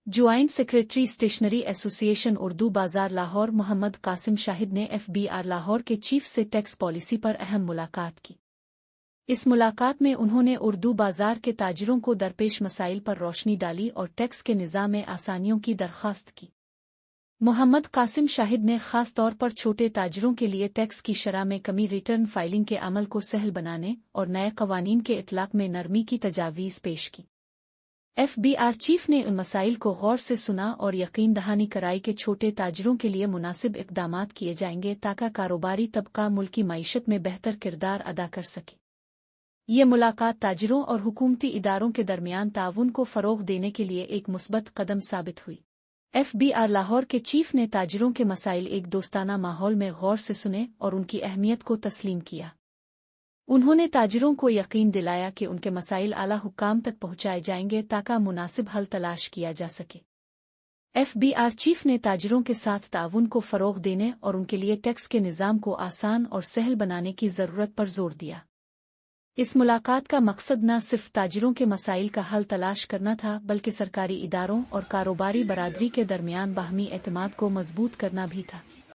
Joint secretary stationery association Urdu बाजार लाहौर मोहम्मद कासिम शाहिद ने FBR Lahore के चीफ से टैक्स पॉलिसी पर अहम मुलाकात की। इस मुलाकात में उन्होंने उर्दू बाजार के ताजिरों को दरपेश मसाइल पर रोशनी डाली और टैक्स के निज़ाम में आसानियों की दरख्वास्त की। मोहम्मद कासिम शाहिद ने खास तौर पर छोटे ताजिरों के लिए टैक्स की शरह में कमी, रिटर्न फाइलिंग के अमल को सहल बनाने और नए कवानीन के इतलाक में नरमी की तजावीज़ पेश की। FBR चीफ ने उन मसाइल को गौर से सुना और यकीन दहानी कराई कि छोटे ताजिरों के लिए मुनासिब इक़दामात किए जाएंगे ताकि कारोबारी तबका मुल्की मईशत में बेहतर किरदार अदा कर सके। ये मुलाकात ताजिरों और हुकूमती इदारों के दरमियान ताउन को फ़रोग़ देने के लिए एक मुस्बत कदम साबित हुई। FBR लाहौर के चीफ ने ताजिरों के मसाइल एक दोस्ताना माहौल में गौर से सुने और उनकी अहमियत को तस्लीम किया। उन्होंने ताजिरों को यकीन दिलाया कि उनके मसाइल आला हुक्काम तक पहुंचाए जाएंगे ताकि मुनासिब हल तलाश किया जा सके। FBR चीफ ने ताजिरों के साथ ताउन को फ़रोग़ देने और उनके लिए टैक्स के निज़ाम को आसान और सहल बनाने की ज़रूरत पर जोर दिया। इस मुलाकात का मकसद न सिर्फ ताजिरों के मसाइल का हल तलाश करना था, बल्कि सरकारी इदारों और कारोबारी बरादरी के दरमियान बाहमी एतमाद को मजबूत करना भी था।